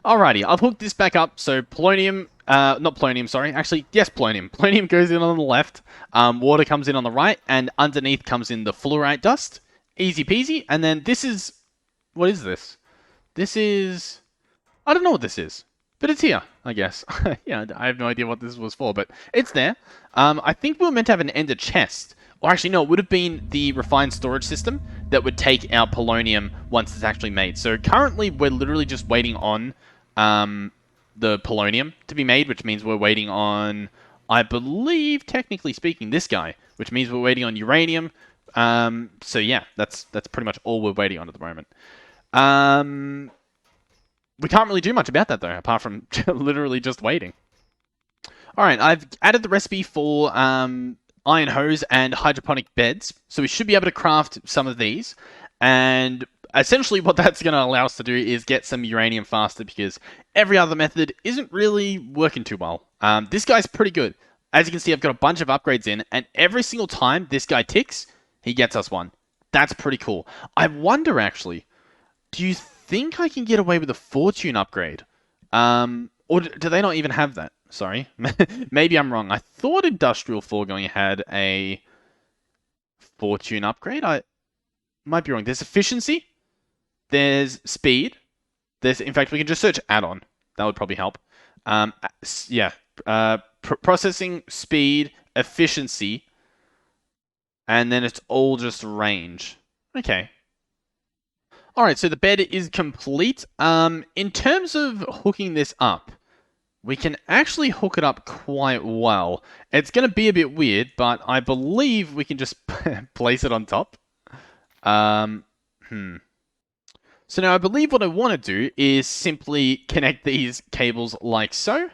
Alrighty, I've hooked this back up, so polonium, not polonium, sorry, actually, yes, polonium. Polonium goes in on the left, water comes in on the right, and underneath comes in the fluorite dust. Easy peasy, and then this is, what is this? This is, I don't know what this is, but it's here, I guess. Yeah, I have no idea what this was for, but it's there. I think we were meant to have an ender chest, or actually, no, it would have been the refined storage system that would take our polonium once it's actually made. So currently, we're literally just waiting on the polonium to be made, which means we're waiting on, I believe, technically speaking, this guy, which means we're waiting on uranium. So yeah, that's pretty much all we're waiting on at the moment. We can't really do much about that, though, apart from literally just waiting. Alright, I've added the recipe for iron hose and hydroponic beds, so we should be able to craft some of these. And essentially what that's going to allow us to do is get some uranium faster, because every other method isn't really working too well. This guy's pretty good. As you can see, I've got a bunch of upgrades in, and every single time this guy ticks, He gets us one. That's pretty cool. I wonder, actually, do you think I can get away with a fortune upgrade? Or do they not even have that? Sorry. Maybe I'm wrong. I thought Industrial Foregoing had a fortune upgrade. I might be wrong. There's efficiency. There's speed. In fact, we can just search add-on. That would probably help. Yeah. Processing, speed, efficiency, and then it's all just range. Okay. All right, so the bed is complete. In terms of hooking this up, we can actually hook it up quite well. It's going to be a bit weird, but I believe we can just place it on top. So now I believe what I want to do is simply connect these cables like so.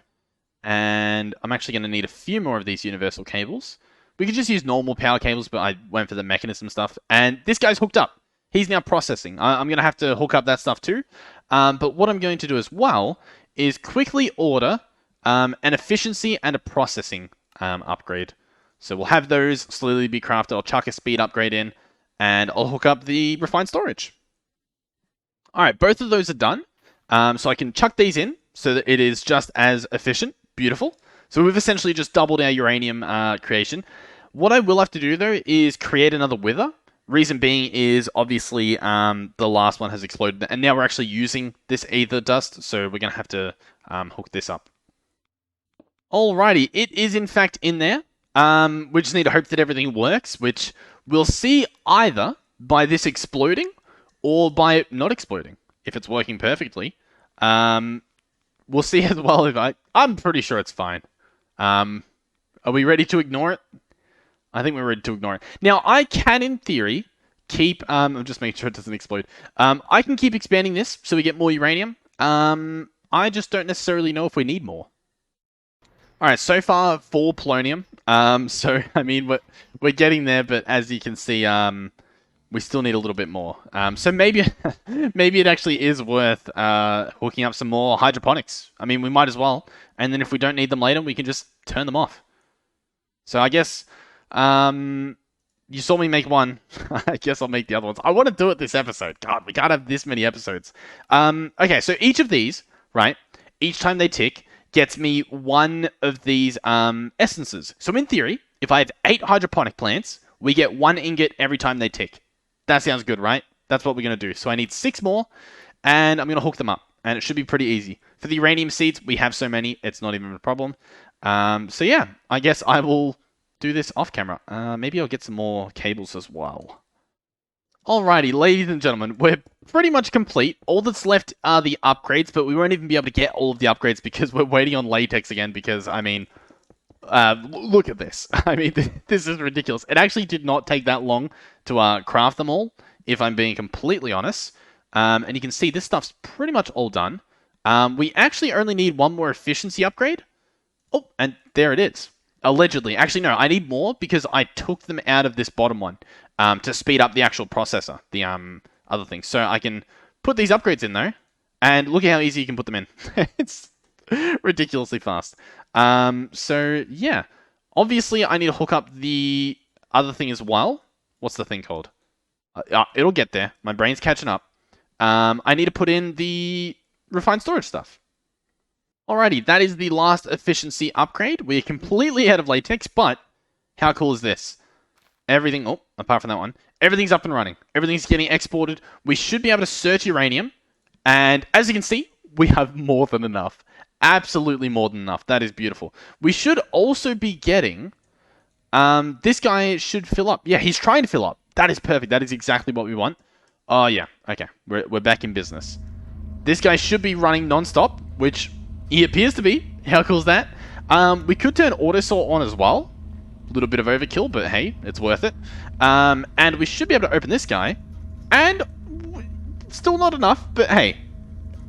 And I'm actually going to need a few more of these universal cables. We could just use normal power cables, but I went for the mechanism stuff. And this guy's hooked up. He's now processing. I'm going to have to hook up that stuff too. But what I'm going to do as well is quickly order an efficiency and a processing upgrade. So we'll have those slowly be crafted. I'll chuck a speed upgrade in, and I'll hook up the refined storage. All right, both of those are done. So I can chuck these in so that it is just as efficient. Beautiful. So we've essentially just doubled our uranium creation. What I will have to do, though, is create another wither. Reason being is, obviously, the last one has exploded, and now we're actually using this aether dust, so we're going to have to hook this up. Alrighty, it is, in fact, in there. We just need to hope that everything works, which we'll see either by this exploding or by it not exploding, if it's working perfectly. We'll see as well if I'm pretty sure it's fine. Are we ready to ignore it? I think we're ready to ignore it. Now, I can, in theory, keep... I'm just making sure it doesn't explode. I can keep expanding this so we get more uranium. I just don't necessarily know if we need more. Alright, so far, 4 polonium. So, I mean, we're getting there, but as you can see, we still need a little bit more. So maybe maybe it actually is worth hooking up some more hydroponics. I mean, we might as well. And then if we don't need them later, we can just turn them off. So I guess you saw me make one. I guess I'll make the other ones. I want to do it this episode. God, we can't have this many episodes. Okay, so each of these, right, each time they tick, gets me one of these essences. So in theory, if I have 8 hydroponic plants, we get 1 ingot every time they tick. That sounds good, right? That's what we're going to do. So I need 6 more, and I'm going to hook them up. And it should be pretty easy. For the uranium seeds, we have so many, it's not even a problem. So yeah, I guess I will do this off camera. Maybe I'll get some more cables as well. Alrighty, ladies and gentlemen, we're pretty much complete. All that's left are the upgrades, but we won't even be able to get all of the upgrades because we're waiting on latex again because, I mean... look at this. I mean, this is ridiculous. It actually did not take that long to craft them all, if I'm being completely honest. And you can see this stuff's pretty much all done. We actually only need one more efficiency upgrade. Oh, and there it is. Allegedly. Actually, no, I need more because I took them out of this bottom one to speed up the actual processor, the other thing. So I can put these upgrades in, though, and look at how easy you can put them in. It's ridiculously fast. So, yeah. Obviously, I need to hook up the other thing as well. What's the thing called? It'll get there. My brain's catching up. I need to put in the refined storage stuff. Alrighty, that is the last efficiency upgrade. We're completely out of latex, but how cool is this? Everything, oh, apart from that one, everything's up and running. Everything's getting exported. We should be able to search uranium. And as you can see, we have more than enough. Absolutely more than enough. That is beautiful. We should also be getting... this guy should fill up. Yeah, he's trying to fill up. That is perfect. That is exactly what we want. Oh, yeah. Okay. We're back in business. This guy should be running non-stop, which he appears to be. How cool is that? We could turn auto-sort on as well. A little bit of overkill, but hey, it's worth it. And we should be able to open this guy. And still not enough, but hey,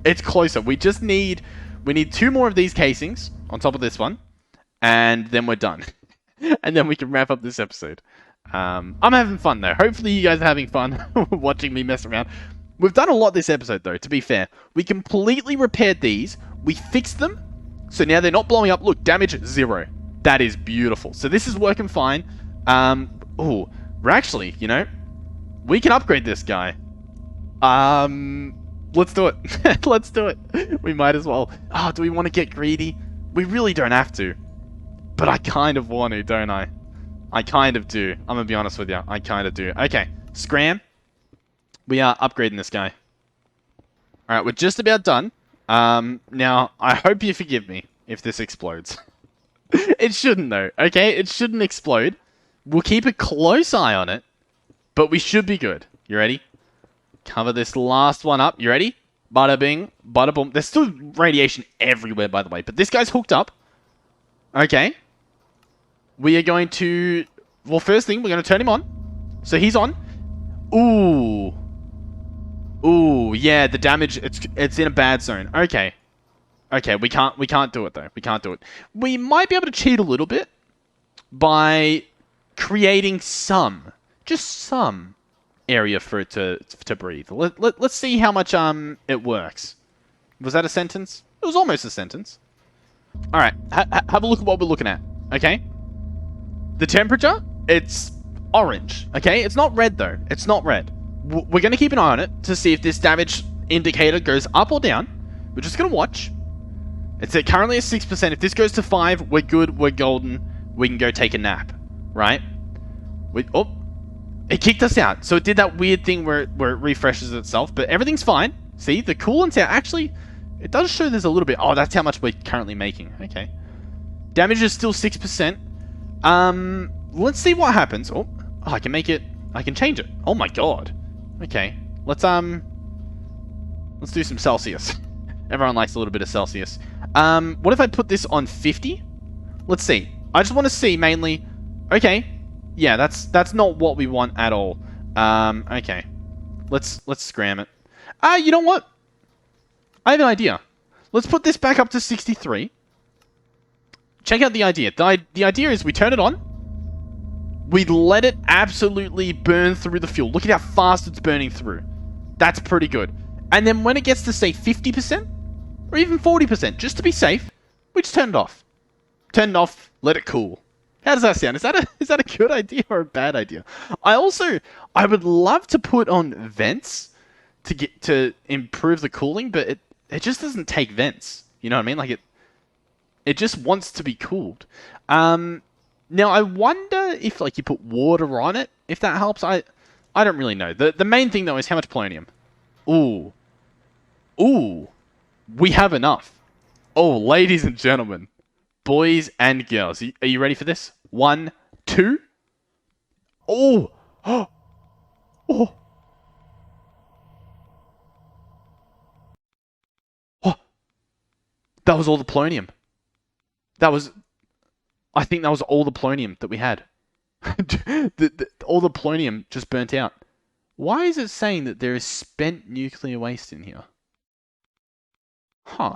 it's closer. We just need... We need 2 more of these casings on top of this one, and then we're done. And then we can wrap up this episode. I'm having fun, though. Hopefully you guys are having fun watching me mess around. We've done a lot this episode, though, to be fair. We completely repaired these. We fixed them, so now they're not blowing up. Look, damage 0. That is beautiful. So this is working fine. Oh, We're actually, you know, we can upgrade this guy. Let's do it. Let's do it. We might as well. Oh, do we want to get greedy? We really don't have to. But I kind of want to, don't I? I kind of do. I'm going to be honest with you. I kind of do. Okay, scram. We are upgrading this guy. Alright, we're just about done. Now, I hope you forgive me if this explodes. It shouldn't, though, okay? It shouldn't explode. We'll keep a close eye on it, but we should be good. You ready? Cover this last one up. You ready? Bada bing, bada boom. There's still radiation everywhere, by the way, but this guy's hooked up. Okay. We are going to... Well, first thing, we're going to turn him on. So he's on. Ooh. Ooh, yeah, the damage, it's in a bad zone. Okay. Okay, we can't do it, though. We can't do it. We might be able to cheat a little bit by creating some, just some area for it to breathe. Let's see how much it works. Was that a sentence? It was almost a sentence. All right, have a look at what we're looking at. Okay, the temperature, it's orange. Okay, it's not red though. It's not red. We're gonna keep an eye on it to see if this damage indicator goes up or down. We're just gonna watch. It's currently at 6%. If this goes to 5, we're good. We're golden. We can go take a nap, right? Oh, it kicked us out. So it did that weird thing where it refreshes itself, but everything's fine. See, the coolant's out. Actually, it does show there's a little bit. Oh, that's how much we're currently making. Okay. Damage is still 6%. Let's see what happens. Oh, I can make it. I can change it. Oh my god. Okay. Let's do some Celsius. Everyone likes a little bit of Celsius. What if I put this on 50? Let's see. I just want to see mainly. Okay. Yeah, that's not what we want at all. Okay. Let's scram it. You know what? I have an idea. Let's put this back up to 63. Check out the idea. The idea is we turn it on. We let it absolutely burn through the fuel. Look at how fast it's burning through. That's pretty good. And then when it gets to, say, 50%, or even 40%, just to be safe, we just turn it off. Turn it off, let it cool. How does that sound? Is that a good idea or a bad idea? I would love to put on vents to improve the cooling, but it just doesn't take vents. You know what I mean? Like it just wants to be cooled. Now I wonder if like you put water on it, if that helps. I don't really know. The main thing though is how much polonium. Ooh. Ooh. We have enough. Oh, ladies and gentlemen, boys and girls, are you ready for this? 1, 2. Oh. Oh. Oh. Oh. That was all the polonium. I think that was all the polonium that we had. All the polonium just burnt out. Why is it saying that there is spent nuclear waste in here? Huh.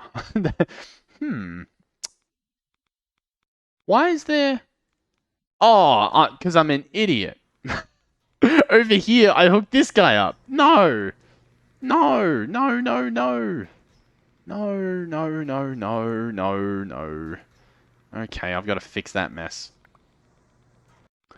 Why is there... Oh, because I'm an idiot. Over here, I hooked this guy up. No. No, no, no, no. No, no, no, no, no, no. Okay, I've got to fix that mess.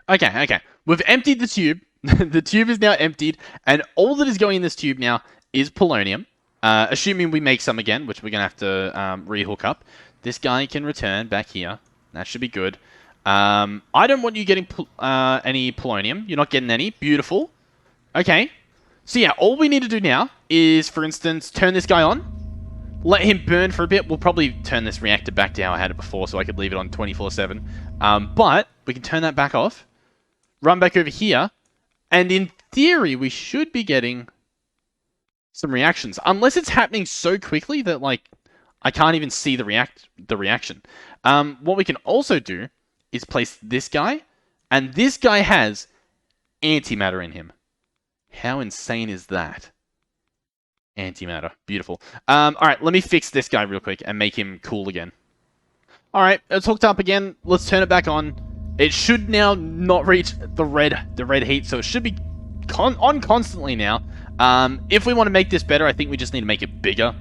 Okay. We've emptied the tube. The tube is now emptied, and all that is going in this tube now is polonium. Assuming we make some again, which we're going to have to rehook up. This guy can return back here. That should be good. I don't want you getting any polonium. You're not getting any. Beautiful. Okay. So yeah, all we need to do now is, for instance, turn this guy on. Let him burn for a bit. We'll probably turn this reactor back to how I had it before so I could leave it on 24/7. But we can turn that back off. Run back over here. And in theory, we should be getting some reactions. Unless it's happening so quickly that, like, I can't even see the reaction. What we can also do is place this guy. And this guy has antimatter in him. How insane is that? Antimatter. Beautiful. Alright, let me fix this guy real quick and make him cool again. Alright, it's hooked up again. Let's turn it back on. It should now not reach the red heat, so it should be on constantly now. If we want to make this better, I think we just need to make it bigger,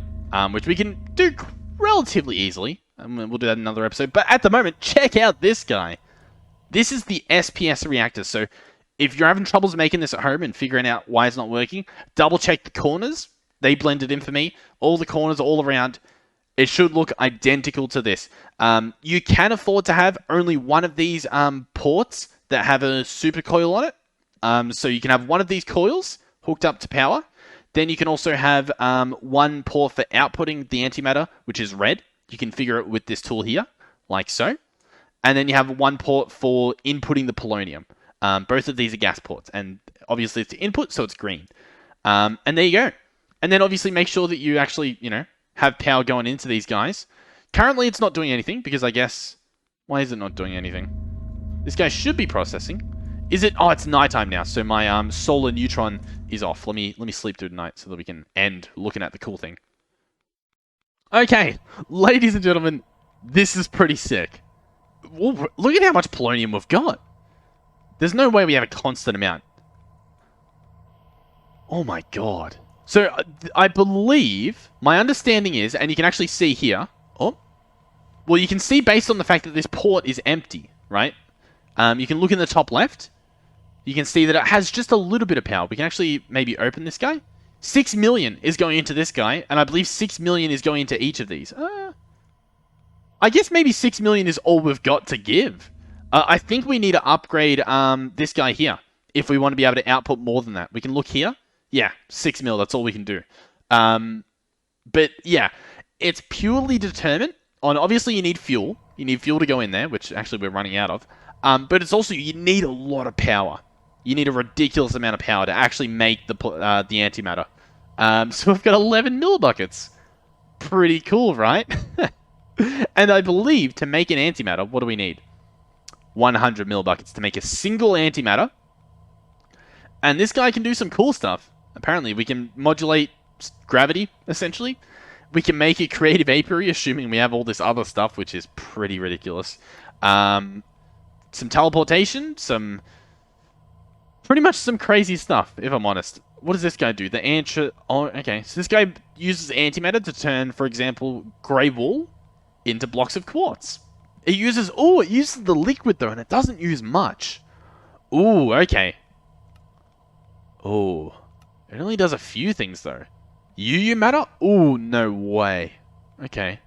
which we can do relatively easily. We'll do that in another episode. But at the moment, check out this guy. This is the SPS reactor. So If you're having troubles making this at home and figuring out why it's not working, double check the corners. They blended in for me. All the corners all around. It should look identical to this. You can afford to have only one of these ports that have a super coil on it. So you can have one of these coils hooked up to power. Then you can also have one port for outputting the antimatter, which is red. You can configure it with this tool here, like so. And then you have one port for inputting the polonium. Both of these are gas ports, and obviously it's the input, so it's green. And there you go. And then obviously make sure that you actually, have power going into these guys. Currently, it's not doing anything because I guess... Why is it not doing anything? This guy should be processing. Is it? Oh, it's nighttime now, so my solar neutron is off. Let me sleep through the night so that we can end looking at the cool thing. Okay, ladies and gentlemen, this is pretty sick. Whoa, look at how much polonium we've got. There's no way we have a constant amount. Oh my god. So, I believe, my understanding is, and you can actually see here, well, you can see based on the fact that this port is empty, right? You can look in the top left. You can see that it has just a little bit of power. We can actually maybe open this guy. 6 million is going into this guy, and I believe 6 million is going into each of these. I guess maybe 6 million is all we've got to give. I think we need to upgrade this guy here if we want to be able to output more than that. We can look here. Yeah, 6 mil, that's all we can do. But yeah, it's purely determined on, obviously you need fuel. You need fuel to go in there, which actually we're running out of. But it's also, you need a lot of power. You need a ridiculous amount of power to actually make the antimatter. So we've got 11 millibuckets. Pretty cool, right? And I believe to make an antimatter, what do we need? 100 millibuckets to make a single antimatter. And this guy can do some cool stuff. Apparently, we can modulate gravity, essentially. We can make it creative apiary, assuming we have all this other stuff, which is pretty ridiculous. Some teleportation, pretty much some crazy stuff, if I'm honest. What does this guy do? Okay, so this guy uses antimatter to turn, for example, grey wool into blocks of quartz. It uses the liquid, though, and it doesn't use much. Ooh, okay. Oh, it only does a few things, though. UU matter? Ooh, no way. Okay.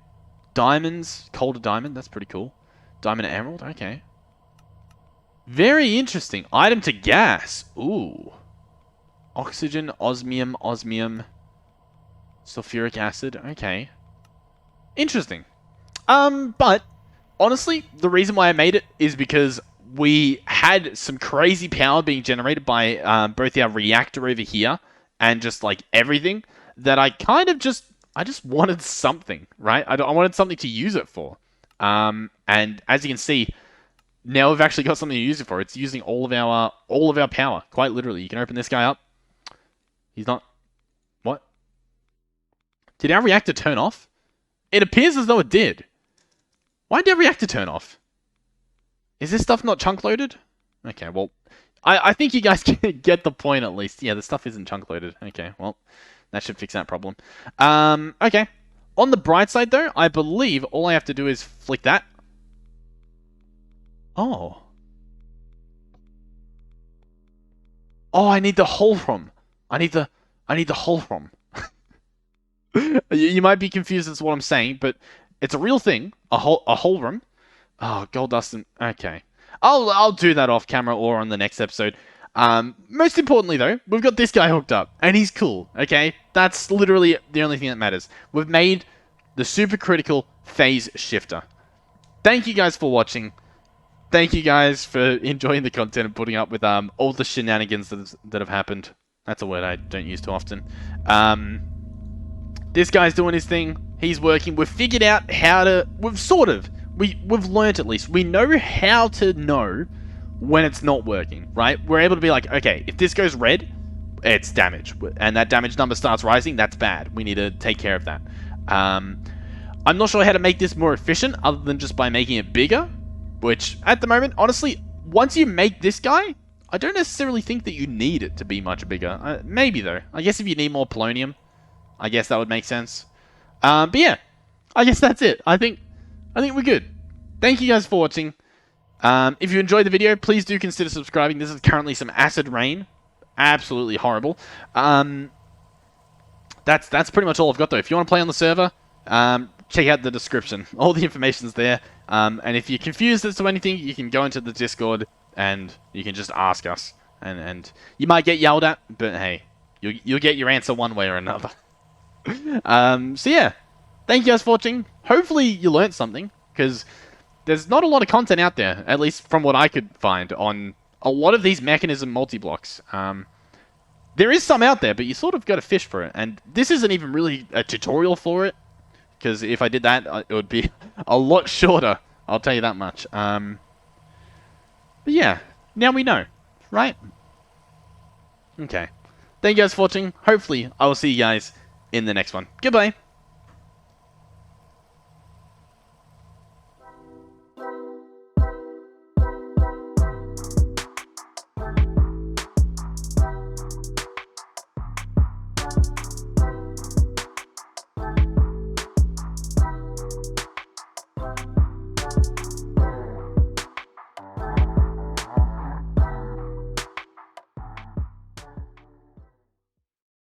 Diamonds, colder diamond, that's pretty cool. Diamond and emerald, okay. Very interesting. Item to gas. Ooh. Oxygen, osmium, sulfuric acid, okay. Interesting. But, honestly, the reason why I made it is because we had some crazy power being generated by both our reactor over here and just like everything that I kind of just wanted something, right? I wanted something to use it for. And as you can see, now we've actually got something to use it for. It's using all of our power, quite literally. You can open this guy up. He's not... What? Did our reactor turn off? It appears as though it did. Why did our reactor turn off? Is this stuff not chunk loaded? Okay, well, I think you guys can get the point at least. Yeah, the stuff isn't chunk loaded. Okay, well, that should fix that problem. Okay. On the bright side, though, I believe all I have to do is flick that. Oh. Oh, I need the hole from. I need the hole from. You might be confused as to what I'm saying, but it's a real thing. A hole room. Oh, gold dust and... Okay. I'll do that off camera or on the next episode. Most importantly, though, we've got this guy hooked up. And he's cool, okay? That's literally the only thing that matters. We've made the supercritical phase shifter. Thank you guys for watching. Thank you guys for enjoying the content and putting up with all the shenanigans that have happened. That's a word I don't use too often. This guy's doing his thing. He's working. We've figured out how to... We've learnt at least. We know how to know when it's not working, right? We're able to be like, okay, if this goes red, it's damage. And that damage number starts rising, that's bad. We need to take care of that. I'm not sure how to make this more efficient other than just by making it bigger. Which, at the moment, honestly, once you make this guy, I don't necessarily think that you need it to be much bigger. Maybe, though. I guess if you need more polonium, I guess that would make sense. But yeah, I guess that's it. I think we're good. Thank you guys for watching. If you enjoyed the video, please do consider subscribing. This is currently some acid rain. Absolutely horrible. That's pretty much all I've got, though. If you want to play on the server, check out the description. All the information's there. And if you're confused as to anything, you can go into the Discord and you can just ask us. And you might get yelled at, but hey, you'll get your answer one way or another. So yeah, thank you guys for watching. Hopefully you learned something, because there's not a lot of content out there, at least from what I could find, on a lot of these mechanism multi-blocks. There is some out there, but you sort of got to fish for it. And this isn't even really a tutorial for it, because if I did that, it would be a lot shorter. I'll tell you that much. But yeah, now we know, right? Okay. Thank you guys for watching. Hopefully, I will see you guys in the next one. Goodbye.